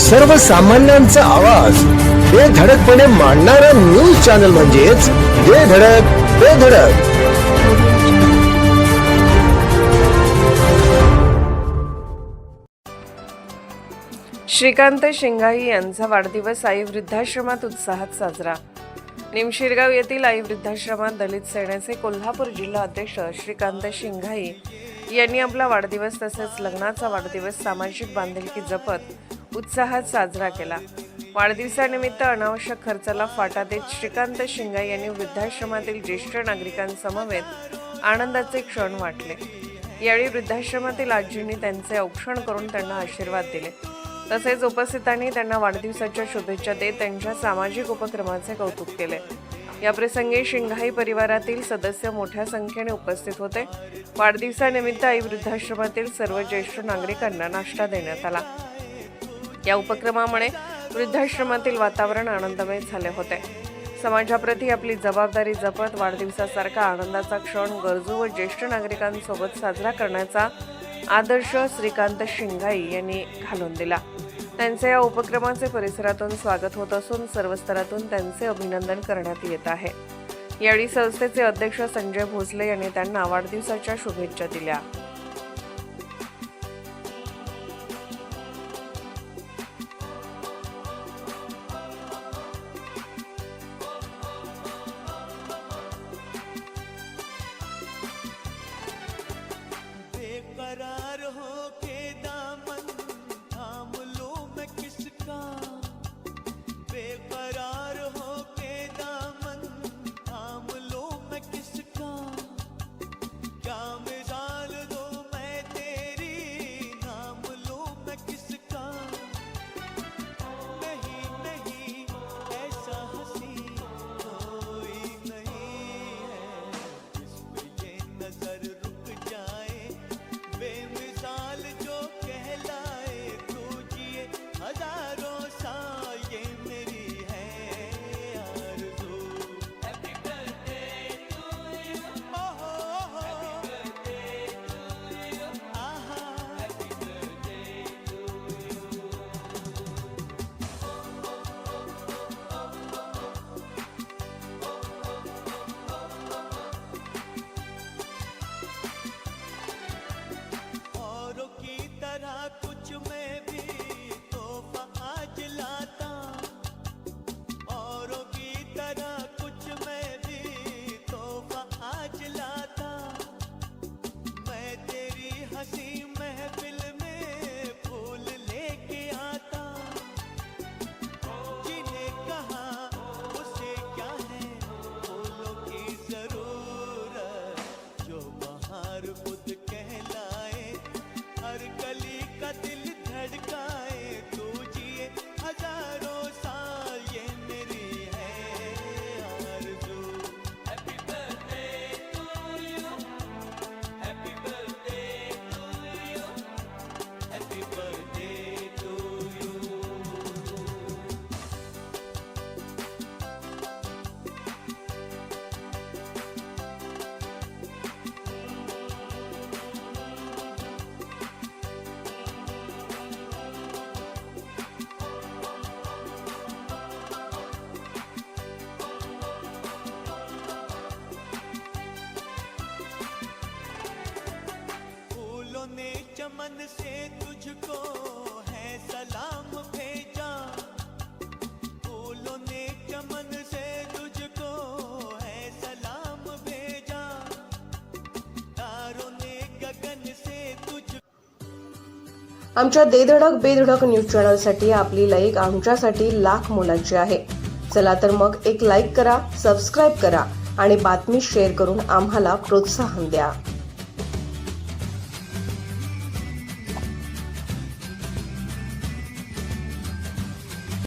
सर्वसामान्यांचा आवाज बेधडकपणे मांडणारा न्यूज चॅनल म्हणजेच बेधडक. श्रीकांत शिंगाई यांचा वाढदिवस आई वृद्धाश्रमात उत्साहात साजरा. निमशिरगाव येथील आई वृद्धाश्रमात दलित सेनेचे कोल्हापूर जिल्हा अध्यक्ष श्रीकांत शिंगाई यांनी आपला वाढदिवस तसेच लग्नाचा वाढदिवस सामाजिक बांधिलकी जपत उत्साहात साजरा केला. वाढदिवसानिमित्त अनावश्यक खर्चाला फाटा देत श्रीकांत शिंगाई यांनी वृद्धाश्रमातील ज्येष्ठ नागरिकांसमवेत आनंदाचे क्षण वाटले. यावेळी वृद्धाश्रमातील आजींनी त्यांचे औक्षण करून त्यांना आशीर्वाद दिले. तसेच उपस्थितांनी त्यांना वाढदिवसाच्या शुभेच्छा देत त्यांच्या सामाजिक उपक्रमाचे कौतुक केले. या प्रसंगी शिंगाई परिवारातील सदस्य मोठ्या संख्येने उपस्थित होते. वाढदिवसानिमित्त आई वृद्धाश्रमातील सर्व ज्येष्ठ नागरिकांना नाश्ता देण्यात आला. या उपक्रमामुळे वृद्धाश्रमातील वातावरण आनंदमय झाले होते. समाजाप्रती आपली जबाबदारी जपत वाढदिवसासारखा आनंदाचा क्षण गरजू व ज्येष्ठ नागरिकांसोबत साजरा करण्याचा आदर्श श्रीकांत शिंगाई यांनी घालून दिला. त्यांचे या उपक्रमाचे परिसरातून स्वागत होत असून सर्व स्तरातून त्यांचे अभिनंदन करण्यात येत आहे. यावेळी संस्थेचे अध्यक्ष संजय भोसले यांनी त्यांना वाढदिवसाच्या शुभेच्छा दिल्या. बेकरार हो के दामन थाम लूं मैं किसका, बेकरार हो के दामन थाम लूं मैं किसका, क्या मिसाल दूं मैं तेरी नाम लूं मैं किसका, नहीं नहीं ऐसा हंसी कोई नहीं है जिस पे ये नजर रुक जाए, बेमिसाल जो कहलाए तू जिए हजारों साल ये मेरी है आरज़ू. हैप्पी बर्थडे टू यू, ओहो हैप्पी बर्थडे टू यू, आहा हैप्पी बर्थडे टू यू. औरों की तरह कुछ मैं भी तोहफा आज लाता, औरों की तरह कुछ मैं भी तोहफा आज लाता, मैं तेरी हंसी महफिल में फूल लेके आता, जिन्हें कहा उसे क्या है फूलों की जरूरत, जो बहार खुद कहलाए हर कली का दिल धड़काए, तू जिए हजारों साल ये मेरी है आरज़ू. Happy birthday to you, happy birthday to you, happy birthday to you. फूलों ने चमन से तुझको है सलाम भेजा, फूलों ने चमन से तुझको है सलाम भेजा, तारों ने गगन से तुझ. आमच्या बेधडक न्यूज चॅनलसाठी आपली लाईक आमच्यासाठी लाख मोलाची आहे. चला तर मग एक लाईक करा, सबस्क्राईब करा आणि बातमी शेअर करून आम्हाला प्रोत्साहन द्या.